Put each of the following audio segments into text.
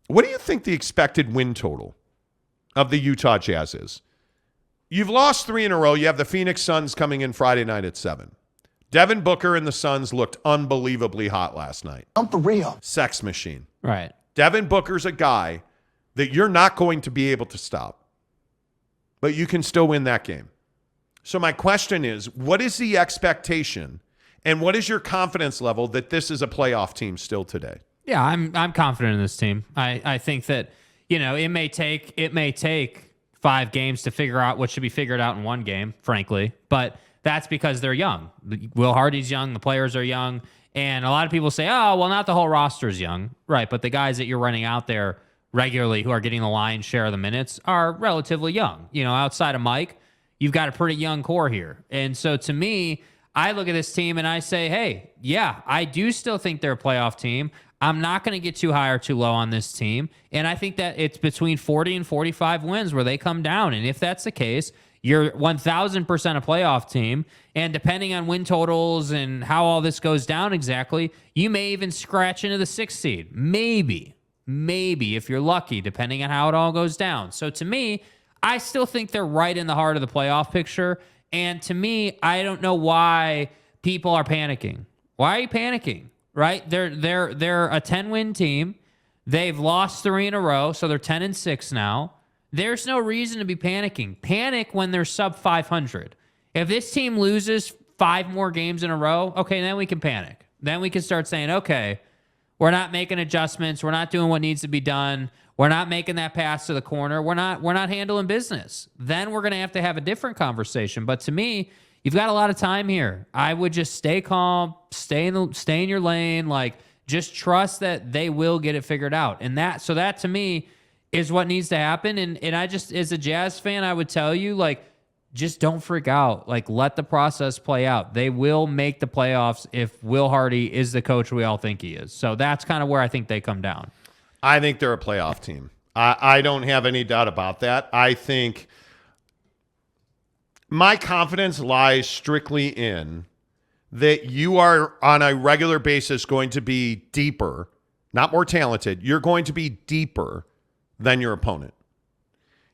What do you think the expected win total of the Utah Jazz is? You've lost 3 in a row. You have the Phoenix Suns coming in Friday night at 7. Devin Booker and the Suns looked unbelievably hot last night. Unreal. Sex machine. Right. Devin Booker's a guy that you're not going to be able to stop, but you can still win that game. So my question is, what is the expectation and what is your confidence level that this is a playoff team still today? Yeah, I'm confident in this team. I think that, it may take 5 games to figure out what should be figured out in one game, frankly, but that's because they're young. Will Hardy's young, the players are young, and a lot of people say, oh, well, not the whole roster's young. Right, but the guys that you're running out there regularly who are getting the lion's share of the minutes are relatively young. Outside of Mike, you've got a pretty young core here. And so to me, I look at this team and I say, hey, yeah, I do still think they're a playoff team. I'm not going to get too high or too low on this team. And I think that it's between 40 and 45 wins where they come down. And if that's the case, you're 1,000% a playoff team. And depending on win totals and how all this goes down exactly, you may even scratch into the 6th seed. Maybe, if you're lucky, depending on how it all goes down. So to me, I still think they're right in the heart of the playoff picture. And to me, I don't know why people are panicking. Why are you panicking? Right? They're a 10-win team. They've lost 3 in a row, so they're 10-6 now. There's no reason to be panicking. Panic when they're sub 500. If this team loses 5 more games in a row, okay, then we can panic. Then we can start saying, okay, we're not making adjustments. We're not doing what needs to be done. We're not making that pass to the corner. We're not handling business. Then we're going to have a different conversation. But to me, you've got a lot of time here. I would just stay calm, stay in your lane, just trust that they will get it figured out. And that to me is what needs to happen. And I just, as a Jazz fan, I would tell you, just don't freak out. Let the process play out. They will make the playoffs if Will Hardy is the coach we all think he is. So that's kind of where I think they come down. I think they're a playoff team. I don't have any doubt about that. I think my confidence lies strictly in that you are on a regular basis going to be deeper, not more talented. You're going to be deeper than your opponent.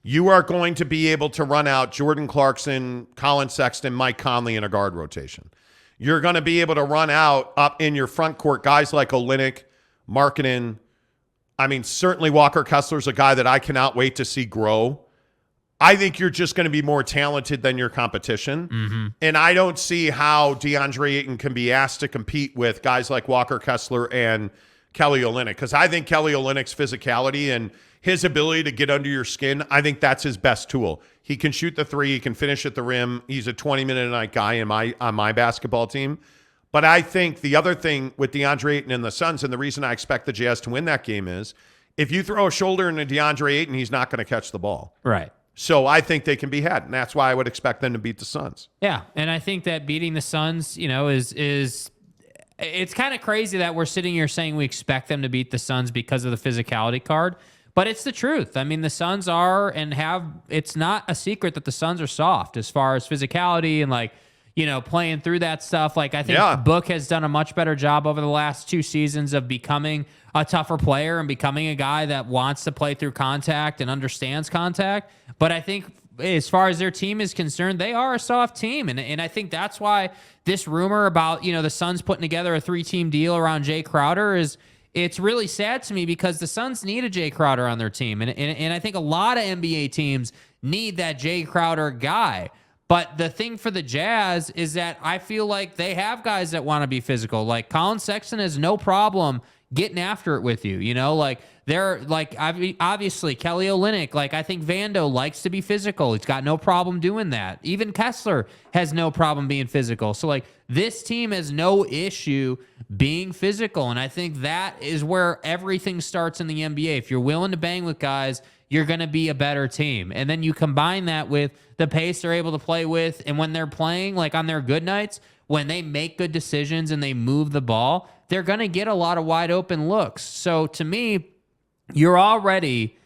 You are going to be able to run out Jordan Clarkson, Colin Sexton, Mike Conley in a guard rotation. You're going to be able to run out up in your front court guys like Olynyk, Markkanen. I mean, certainly Walker Kessler's a guy that I cannot wait to see grow. I think you're just going to be more talented than your competition. Mm-hmm. And I don't see how DeAndre Ayton can be asked to compete with guys like Walker Kessler and Kelly Olynyk, because I think Kelly Olynyk's physicality and his ability to get under your skin, I think that's his best tool. He can shoot the 3. He can finish at the rim. He's a 20-minute-a-night guy on my basketball team. But I think the other thing with DeAndre Ayton and the Suns, and the reason I expect the Jazz to win that game is if you throw a shoulder into DeAndre Ayton, he's not going to catch the ball. Right. So I think they can be had, and that's why I would expect them to beat the Suns. Yeah, and I think that beating the Suns, is it's kind of crazy that we're sitting here saying we expect them to beat the Suns because of the physicality card, but it's the truth. I mean, the Suns are and have. It's not a secret that the Suns are soft as far as physicality and playing through that stuff. I think Book has done a much better job over the last 2 seasons of becoming a tougher player and becoming a guy that wants to play through contact and understands contact. But I think as far as their team is concerned, they are a soft team. And I think that's why this rumor about, the Suns putting together a 3-team deal around Jay Crowder it's really sad to me because the Suns need a Jay Crowder on their team. And I think a lot of NBA teams need that Jay Crowder guy. But the thing for the Jazz is that I feel like they have guys that want to be physical. Colin Sexton has no problem getting after it with you. They're obviously Kelly Olynyk. I think Vando likes to be physical. He's got no problem doing that. Even Kessler has no problem being physical. So this team has no issue being physical. And I think that is where everything starts in the NBA. If you're willing to bang with guys, you're going to be a better team. And then you combine that with the pace they're able to play with. And when they're playing, on their good nights, when they make good decisions and they move the ball, they're going to get a lot of wide open looks. So to me, you're already,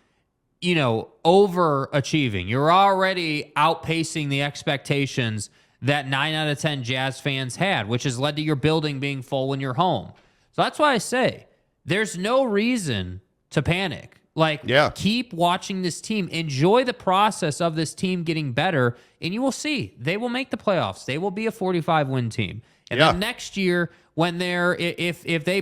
overachieving. You're already outpacing the expectations that 9 out of 10 Jazz fans had, which has led to your building being full when you're home. So that's why I say there's no reason to panic. Like, keep watching this team. Enjoy the process of this team getting better, and you will see they will make the playoffs. They will be a 45-win team. And then next year, when if they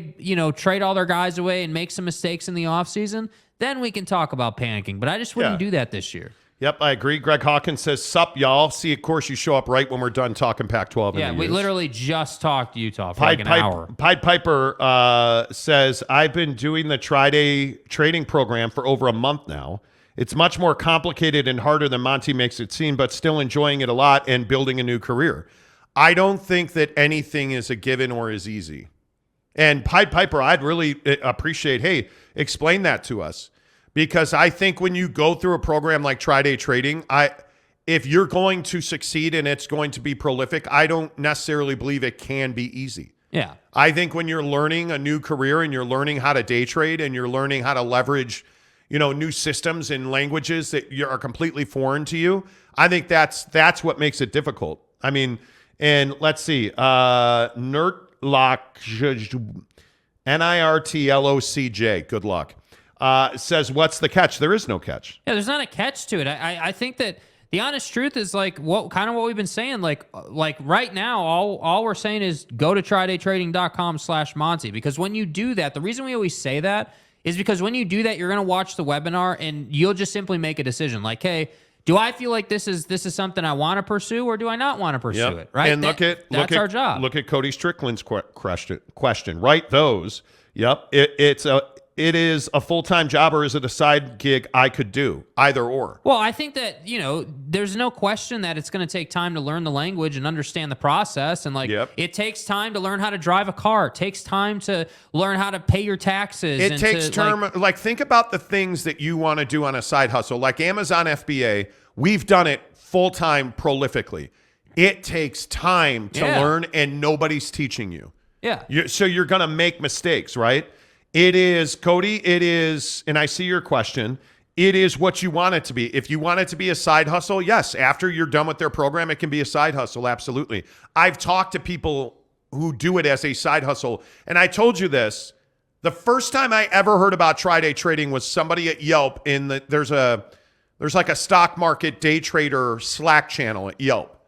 trade all their guys away and make some mistakes in the offseason, then we can talk about panicking. But I just wouldn't do that this year. Yep, I agree. Greg Hawkins says, "Sup, y'all. See, of course, you show up right when we're done talking Pac-12." Yeah, we literally just talked Utah for like an hour. Pied Piper says, "I've been doing the Tri-Day trading program for over a month now. It's much more complicated and harder than Monty makes it seem, but still enjoying it a lot and building a new career. I don't think that anything is a given or is easy." And Pied Piper, I'd really appreciate, hey, explain that to us. Because I think when you go through a program like Tri-Day Trading, if you're going to succeed and it's going to be prolific, I don't necessarily believe it can be easy. Yeah. I think when you're learning a new career and you're learning how to day trade and you're learning how to leverage, new systems and languages that are completely foreign to you, I think that's what makes it difficult. I mean, and let's see, Nirtlocj, Nirtlocj, good luck. Says, what's the catch? There is no catch. Yeah, there's not a catch to it. I think that the honest truth is like what we've been saying. Like right now, all we're saying is go to trydaytrading.com/Monty, because when you do that, the reason we always say that is because when you do that, you're going to watch the webinar and you'll just simply make a decision. Like, hey, do I feel like this is something I want to pursue, or do I not want to pursue it? Right. And that's our job. Look at Cody Strickland's question. Write those. Yep. It is a full-time job, or is it a side gig I could do? Either or. Well, I think that, there's no question that it's going to take time to learn the language and understand the process. And it takes time to learn how to drive a car. It takes time to learn how to pay your taxes. It takes think about the things that you want to do on a side hustle. Like Amazon FBA, we've done it full-time prolifically. It takes time to learn, and nobody's teaching you. Yeah. So you're going to make mistakes, right? It is, Cody, and I see your question, it is what you want it to be. If you want it to be a side hustle, yes, after you're done with their program, it can be a side hustle, absolutely. I've talked to people who do it as a side hustle, and I told you this, the first time I ever heard about Tri-Day Trading was somebody at Yelp there's like a stock market day trader Slack channel at Yelp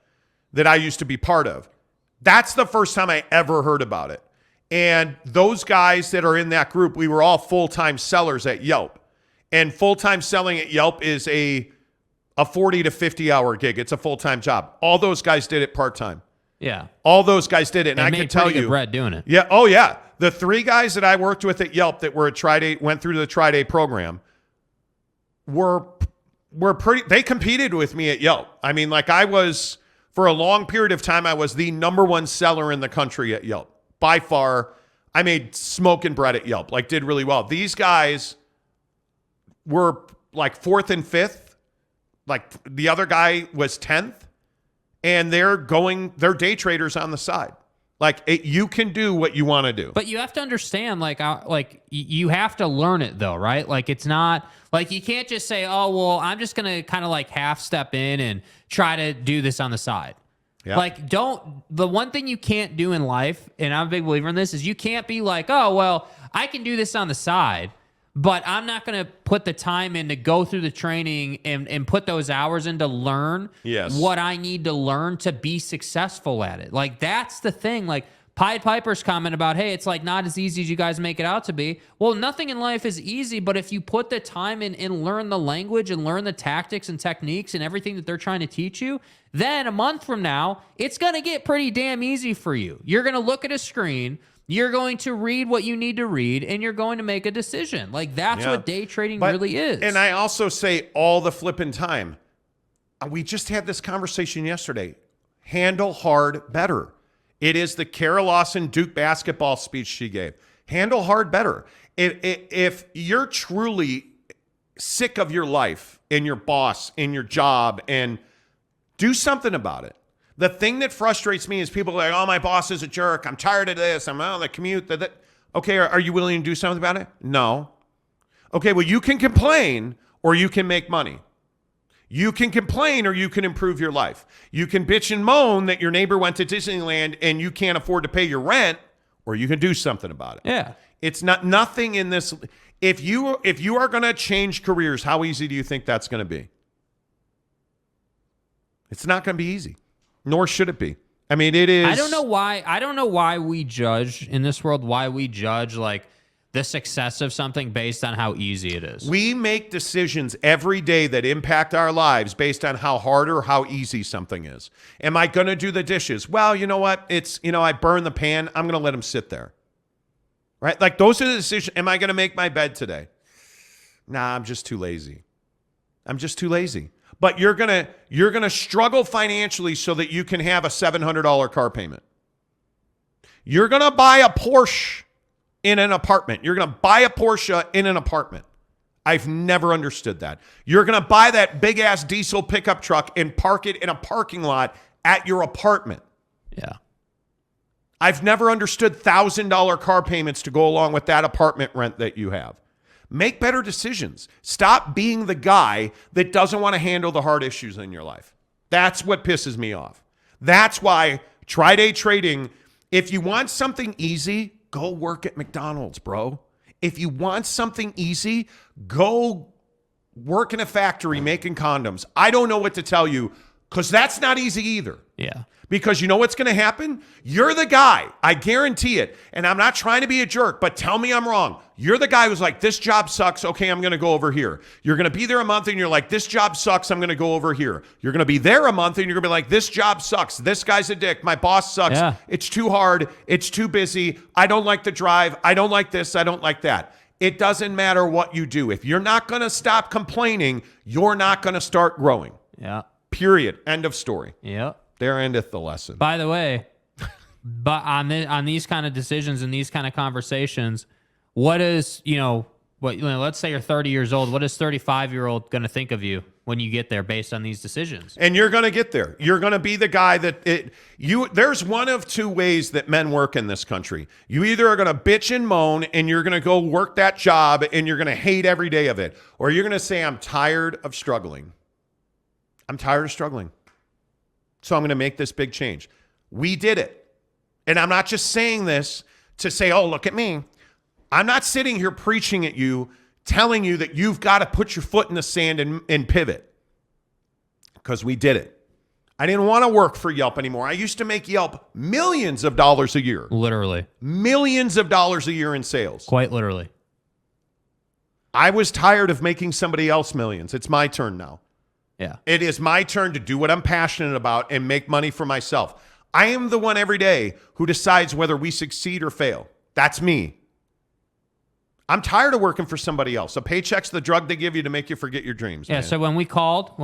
that I used to be part of. That's the first time I ever heard about it. And those guys that are in that group, we were all full-time sellers at Yelp. And full-time selling at Yelp is a 40 to 50-hour gig. It's a full-time job. All those guys did it part-time. Yeah. All those guys did it. And I can tell you, good bread doing it. Yeah. Oh, yeah. The 3 guys that I worked with at Yelp that were at Tri-Day, went through the Tri-Day program, were pretty. They competed with me at Yelp. I mean, for a long period of time, I was the number 1 seller in the country at Yelp. By far, I made smoking bread at Yelp, did really well. These guys were 4th and 5th. The other guy was 10th. And they're day traders on the side. You can do what you want to do. But you have to understand, you have to learn it though, right? It's not, you can't just say, oh, well, I'm just going to kind of half step in and try to do this on the side. Yep. The one thing you can't do in life, and I'm a big believer in this, is you can't be oh, well, I can do this on the side, but I'm not going to put the time in to go through the training and put those hours in to learn what I need to learn to be successful at it. That's the thing. Pied Piper's comment about, hey, it's not as easy as you guys make it out to be. Well, nothing in life is easy, but if you put the time in and learn the language and learn the tactics and techniques and everything that they're trying to teach you, then a month from now, it's going to get pretty damn easy for you. You're going to look at a screen, you're going to read what you need to read, and you're going to make a decision. That's what day trading really is. And I also say all the flipping time. We just had this conversation yesterday. Handle hard better. It is the Kara Lawson Duke basketball speech she gave. Handle hard better. If you're truly sick of your life and your boss and your job, and do something about it. The thing that frustrates me is people are oh, my boss is a jerk. I'm tired of this. I'm on the commute. Okay, are you willing to do something about it? No. Okay, well, you can complain or you can make money. You can complain or you can improve your life. You can bitch and moan that your neighbor went to Disneyland and you can't afford to pay your rent, or you can do something about it. Yeah. It's nothing in this. If you are going to change careers, how easy do you think that's going to be? It's not going to be easy, nor should it be. I mean, it is. I don't know why we judge in this world. Why we judge like the success of something based on how easy it is. We make decisions every day that impact our lives based on how hard or how easy something is. Am I going to do the dishes? Well, you know what? I burned the pan. I'm going to let them sit there. Right? Like those are the decisions. Am I going to make my bed today? Nah, I'm just too lazy. But you're going to struggle financially so that you can have a $700 car payment. You're going to buy a Porsche in an apartment. You're going to buy a Porsche in an apartment. I've never understood that. You're going to buy that big ass diesel pickup truck and park it in a parking lot at your apartment. Yeah. I've never understood $1,000 car payments to go along with that apartment rent that you have. Make better decisions. Stop being the guy that doesn't want to handle the hard issues in your life. That's what pisses me off. That's why day trading, if you want something easy, go work at McDonald's, bro. If you want something easy, go work in a factory making condoms. I don't know what to tell you because that's not easy either. Yeah. Because you know what's going to happen? You're the guy. I guarantee it. And I'm not trying to be a jerk, but tell me I'm wrong. You're the guy who's like, this job sucks. Okay, I'm going to go over here. You're going to be there a month and you're like, this job sucks. I'm going to go over here. You're going to be there a month and you're going to be like, this job sucks. This guy's a dick. My boss sucks. Yeah. It's too hard. It's too busy. I don't like the drive. I don't like this. I don't like that. It doesn't matter what you do. If you're not going to stop complaining, you're not going to start growing. Yeah. Period. End of story. Yeah. There endeth the lesson. By the way, but on these kind of decisions and these kind of conversations, what is, let's say you're 30 years old. What is 35-year-old going to think of you when you get there based on these decisions? And you're going to get there. You're going to be the guy there's one of two ways that men work in this country. You either are going to bitch and moan and you're going to go work that job and you're going to hate every day of it. Or you're going to say, I'm tired of struggling. I'm tired of struggling. So I'm going to make this big change. We did it. And I'm not just saying this to say, oh, look at me. I'm not sitting here preaching at you, telling you that you've got to put your foot in the sand and pivot. Because we did it. I didn't want to work for Yelp anymore. I used to make Yelp millions of dollars a year. Literally. Millions of dollars a year in sales. Quite literally. I was tired of making somebody else millions. It's my turn now. Yeah. It is my turn to do what I'm passionate about and make money for myself. I am the one every day who decides whether we succeed or fail. That's me. I'm tired of working for somebody else. A paycheck's the drug they give you to make you forget your dreams. Yeah, man. so when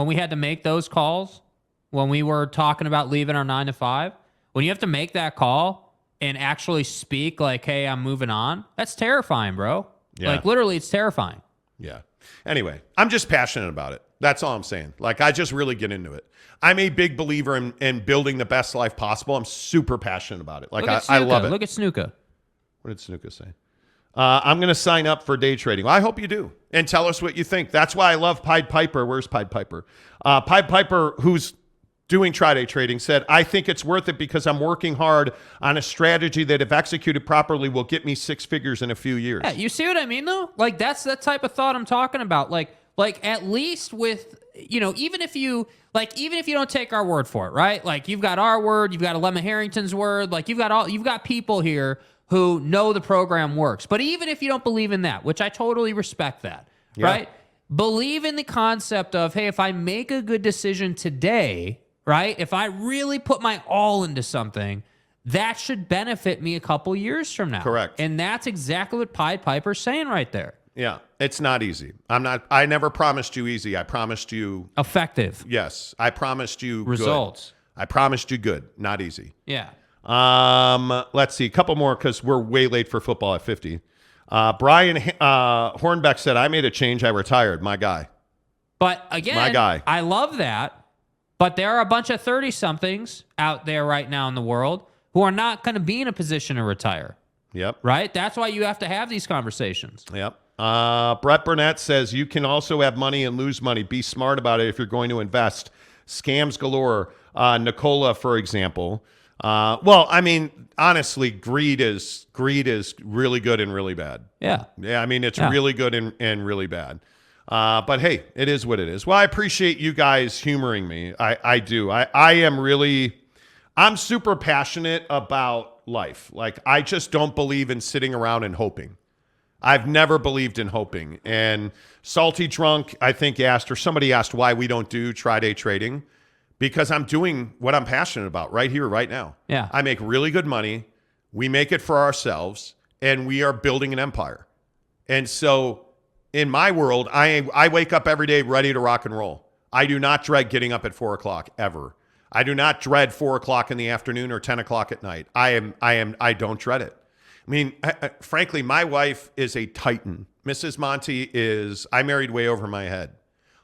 we had to make those calls, when we were talking about leaving our 9 to 5, when you have to make that call and actually speak like, hey, I'm moving on, that's terrifying, bro. Yeah. Like, literally, it's terrifying. Yeah. Anyway, I'm just passionate about it. That's all I'm saying. Like, I just really get into it. I'm a big believer in building the best life possible. I'm super passionate about it. Like, I love it. Look at Snuka. What did Snuka say? I'm going to sign up for day trading. Well, I hope you do. And tell us what you think. That's why I love Pied Piper. Where's Pied Piper? Pied Piper, who's doing day trading, said, I think it's worth it because I'm working hard on a strategy that, if executed properly, will get me 6 figures in a few years. Yeah, you see what I mean, though? Like, that's the type of thought I'm talking about. Like at least with, even if you don't take our word for it, right? Like, you've got our word, you've got Lemma Harrington's word, like you've got people here who know the program works. But even if you don't believe in that, which I totally respect that, right? Believe in the concept of, hey, if I make a good decision today, right? If I really put my all into something, that should benefit me a couple years from now. Correct. And that's exactly what Pied Piper's saying right there. Yeah, it's not easy. I never promised you easy. I promised you effective. Yes, I promised you results. Good. I promised you good, not easy. Yeah. Let's see, a couple more because we're way late for football at 50. Brian Hornbeck said, I made a change. I retired. My guy. But again, my guy. I love that. But there are a bunch of 30-somethings out there right now in the world who are not going to be in a position to retire. Yep. Right? That's why you have to have these conversations. Yep. Brett Burnett says, you can also have money and lose money. Be smart about it if you're going to invest. Scams galore. Nicola, for example, Well, I mean, honestly, greed is really good and really bad. Yeah. Yeah, I mean, it's really good and really bad. But hey, it is what it is. Well, I appreciate you guys humoring me. I do. I'm super passionate about life. Like, I just don't believe in sitting around and hoping. I've never believed in hoping. And Salty Drunk, I think, somebody asked why we don't do tri-day trading. Because I'm doing what I'm passionate about right here, right now. Yeah. I make really good money. We make it for ourselves, and we are building an empire. And so in my world, I wake up every day ready to rock and roll. I do not dread getting up at 4 o'clock ever. I do not dread 4 o'clock in the afternoon or 10 o'clock at night. I don't dread it. I mean, frankly, my wife is a titan. Mrs. Monty I married way over my head.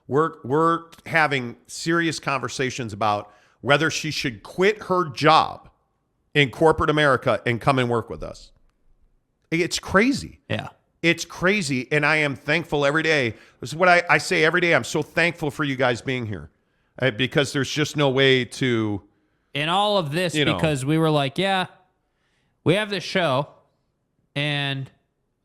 We're having serious conversations about whether she should quit her job in corporate America and come and work with us. It's crazy. Yeah. It's crazy. And I am thankful every day. This is what I say every day. I'm so thankful for you guys being here because there's just no way to. In all of this, because we were like, yeah, we have this show and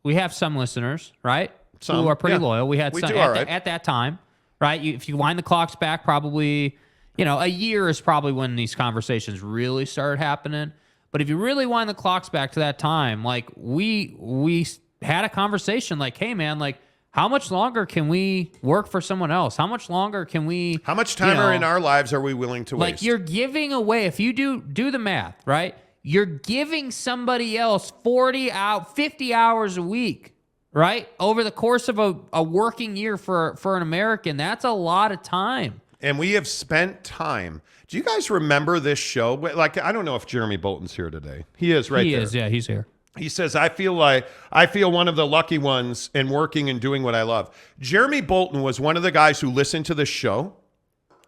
we have some listeners, right? Who are pretty loyal. We had some at that time. Right? If you wind the clocks back, probably, a year is probably when these conversations really started happening. But if you really wind the clocks back to that time, like we had a conversation like, hey man, like how much longer can we work for someone else? How much longer can we? How much time in our lives are we willing to waste? Like you're giving away, if you do the math, right? You're giving somebody else 50 hours a week. Right? Over the course of a working year for an American, that's a lot of time. And we have spent time. Do you guys remember this show? Like, I don't know if Jeremy Bolton's here today. He is right there. He is, yeah, he's here. He says, I feel one of the lucky ones in working and doing what I love. Jeremy Bolton was one of the guys who listened to this show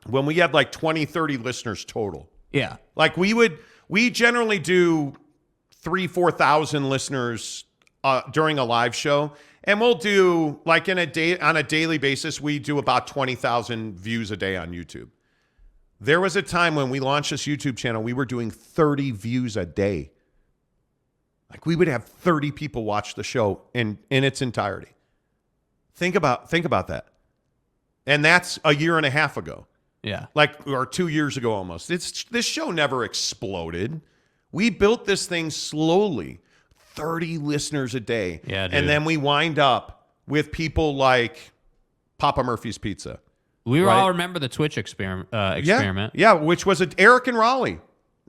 when we had like 20, 30 listeners total. Yeah. Like we generally do 4,000 listeners during a live show, and we'll do like on a daily basis, we do about 20,000 views a day on YouTube. There was a time when we launched this YouTube channel, we were doing 30 views a day. Like we would have 30 people watch the show in its entirety. Think about that. And that's a year and a half ago. Yeah. Or 2 years ago almost. This show never exploded. We built this thing slowly. 30 listeners a day. Yeah, dude. And then we wind up with people like Papa Murphy's Pizza. We all remember the Twitch experiment. Yeah, which was Eric and Raleigh.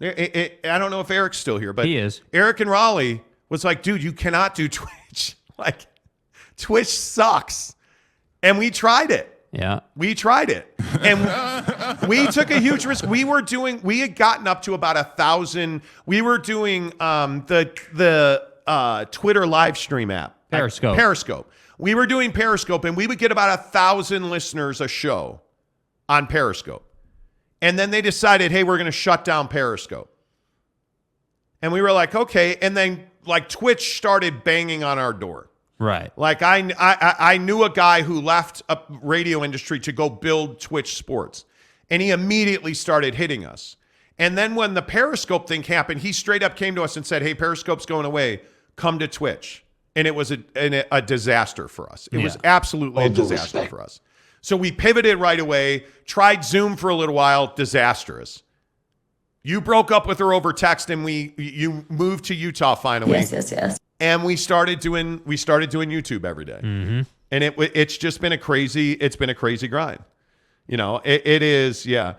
I don't know if Eric's still here, but he is. Eric and Raleigh was like, dude, you cannot do Twitch. Like, Twitch sucks. And we tried it. Yeah. We tried it. And we took a huge risk. We had gotten up to about 1,000. We were doing the Twitter live stream app. Periscope. We were doing Periscope, and we would get about 1,000 listeners a show on Periscope. And then they decided, hey, we're going to shut down Periscope. And we were like, okay. And then like Twitch started banging on our door. Right. Like I knew a guy who left a radio industry to go build Twitch Sports. And he immediately started hitting us. And then when the Periscope thing happened, he straight up came to us and said, hey, Periscope's going away. Come to Twitch. And it was a disaster for us. It was absolutely a disaster for us. So we pivoted right away, tried Zoom for a little while, disastrous. You broke up with her over text, and you moved to Utah finally. Yes. And we started doing YouTube every day. Mm-hmm. And it's just been a crazy grind. It is, yeah.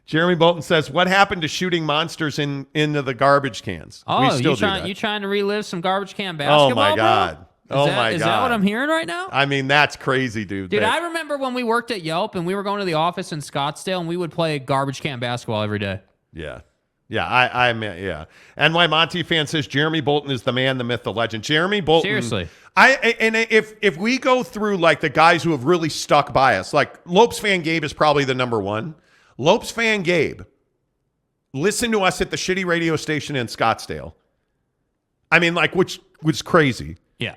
Jeremy Bolton says, what happened to shooting monsters into the garbage cans? Oh, you trying to relive some garbage can basketball? Oh my God. Bro? Is that what I'm hearing right now? I mean, that's crazy, dude. Dude, I remember when we worked at Yelp and we were going to the office in Scottsdale and we would play garbage can basketball every day. Yeah. Yeah, yeah. NY Monty fan says Jeremy Bolton is the man, the myth, the legend. Jeremy Bolton. Seriously. If we go through like the guys who have really stuck by us, like Lopes fan Gabe is probably the number one. Lopes fan Gabe listened to us at the shitty radio station in Scottsdale. I mean, like, which was crazy. Yeah.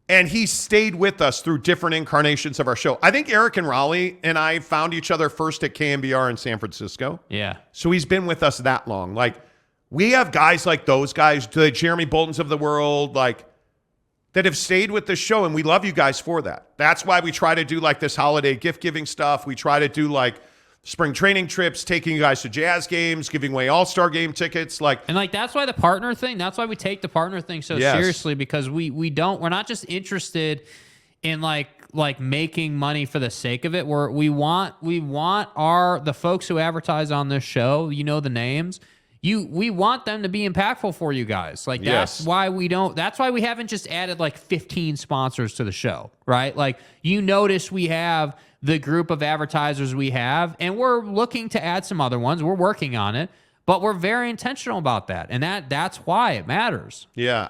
And he stayed with us through different incarnations of our show. I think Eric and Raleigh and I found each other first at KMBR in San Francisco. Yeah. So he's been with us that long. Like, we have guys like those guys, the Jeremy Boltons of the world, like, that have stayed with the show, and we love you guys for that. That's why we try to do like this holiday gift giving stuff. We try to do like spring training trips, taking you guys to Jazz games, giving away All-Star game tickets. And that's why the partner thing, that's why we take the partner thing so seriously, because we're not just interested in like making money for the sake of it. We want the folks who advertise on this show, the names. We want them to be impactful for you guys. Like, that's why we haven't just added like 15 sponsors to the show, right? Like, notice we have the group of advertisers we have, and we're looking to add some other ones. We're working on it, but we're very intentional about that. And that's why it matters. Yeah.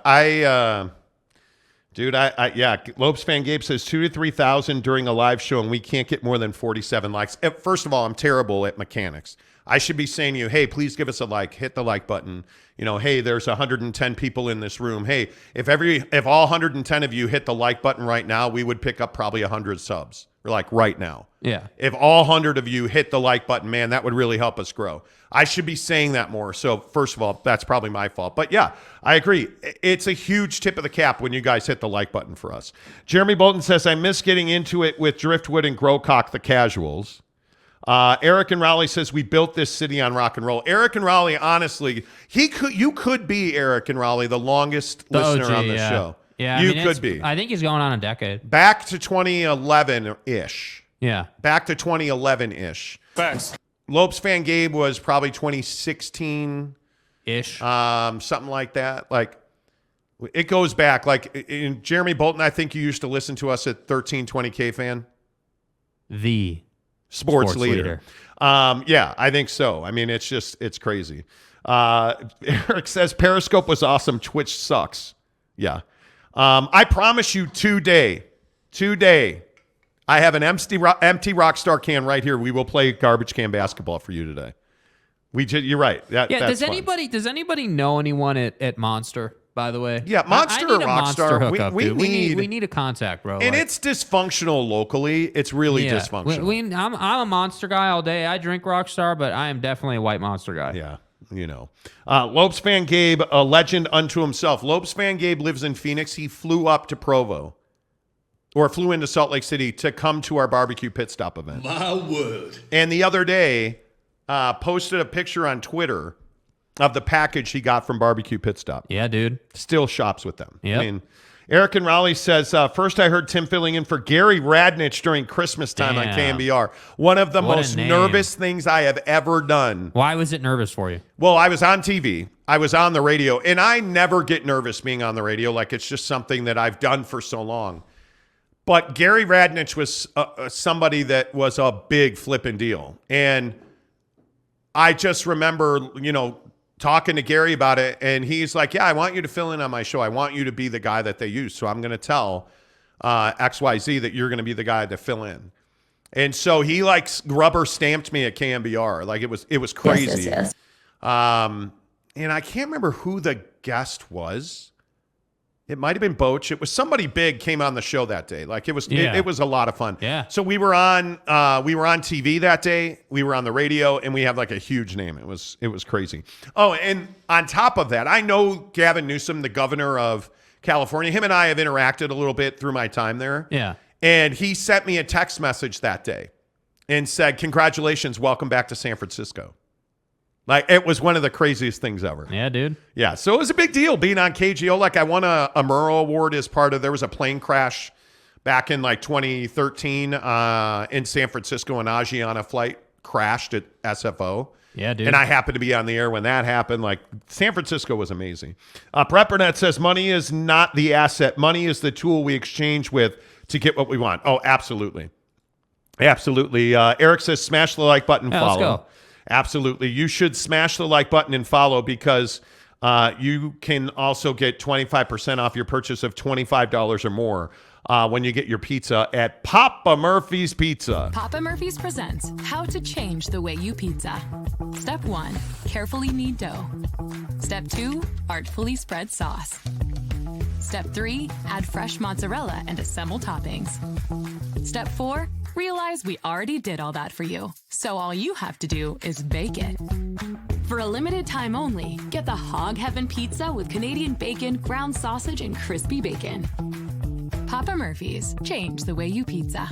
Lopes fan Gabe says 2,000 to 3,000 during a live show, and we can't get more than 47 likes. First of all, I'm terrible at mechanics. I should be saying to you, hey, please give us a like, hit the like button. Hey, there's 110 people in this room. Hey, if all 110 of you hit the like button right now, we would pick up probably 100 subs. We're like right now. Yeah. If all 100 of you hit the like button, man, that would really help us grow. I should be saying that more. So first of all, that's probably my fault. But yeah, I agree. It's a huge tip of the cap when you guys hit the like button for us. Jeremy Bolton says, I miss getting into it with Driftwood and Growcock, the casuals. Eric and Raleigh says, we built this city on rock and roll. Eric and Raleigh, honestly, you could be, Eric and Raleigh, the longest listener on the show. Yeah, you could be. I think he's going on a decade. Back to 2011-ish. Yeah. Back to 2011-ish. Facts. Lopes fan Gabe was probably 2016-ish. Something like that. Like, it goes back. Like, in Jeremy Bolton, I think you used to listen to us at 1320K fan. The sports leader. Yeah, I think so. I mean, it's crazy. Eric says Periscope was awesome. Twitch sucks. Yeah. I promise you today, I have an empty Rockstar can right here. We will play garbage can basketball for you today. You're right. That's does fun. anybody know anyone at Monster? By the way, yeah, Monster or Rockstar. Hookup, we need a contact, bro. And it's dysfunctional locally. It's really dysfunctional. I'm a Monster guy all day. I drink Rockstar, but I am definitely a white Monster guy. Yeah. Lopes fan Gabe, a legend unto himself. Lopes fan Gabe lives in Phoenix. He flew up to Provo, or flew into Salt Lake City to come to our barbecue pit stop event. My word. And the other day, posted a picture on Twitter of the package he got from Barbecue Pit Stop. Yeah, dude. Still shops with them. Yep. I mean, Eric and Raleigh says, first I heard Tim filling in for Gary Radnich during Christmas time on KMBR. One of the most nervous things I have ever done. Why was it nervous for you? Well, I was on TV. I was on the radio. And I never get nervous being on the radio. Like, it's just something that I've done for so long. But Gary Radnich was somebody that was a big flipping deal. And I just remember, talking to Gary about it, and he's like, yeah, I want you to fill in on my show. I want you to be the guy that they use. So I'm going to tell XYZ that you're going to be the guy to fill in. And so he like rubber stamped me at KMBR. Like, it was crazy. Yes. And I can't remember who the guest was. It might have been Boach. It was somebody big came on the show that day. Like, it was a lot of fun. Yeah. So we were on TV that day. We were on the radio, and we have like a huge name. It was crazy. Oh, and on top of that, I know Gavin Newsom, the governor of California. Him and I have interacted a little bit through my time there. Yeah. And he sent me a text message that day and said, congratulations, welcome back to San Francisco. Like, it was one of the craziest things ever. Yeah, dude. Yeah, so it was a big deal being on KGO. Like, I won a Murrow Award as part of, there was a plane crash back in like 2013 in San Francisco. An Asiana flight crashed at SFO. Yeah, dude. And I happened to be on the air when that happened. Like, San Francisco was amazing. Preppernet says, money is not the asset. Money is the tool we exchange with to get what we want. Oh, absolutely. Absolutely. Eric says, smash the like button, follow. Let's go. Absolutely. You should smash the like button and follow, because you can also get 25% off your purchase of $25 or more when you get your pizza at Papa Murphy's Pizza. Papa Murphy's presents How to Change the Way You Pizza. Step 1, carefully knead dough. Step 2, artfully spread sauce. Step 3, add fresh mozzarella and assemble toppings. Step 4, realize we already did all that for you. So all you have to do is bake it. For a limited time only, get the Hog Heaven Pizza with Canadian bacon, ground sausage, and crispy bacon. Papa Murphy's, change the way you pizza.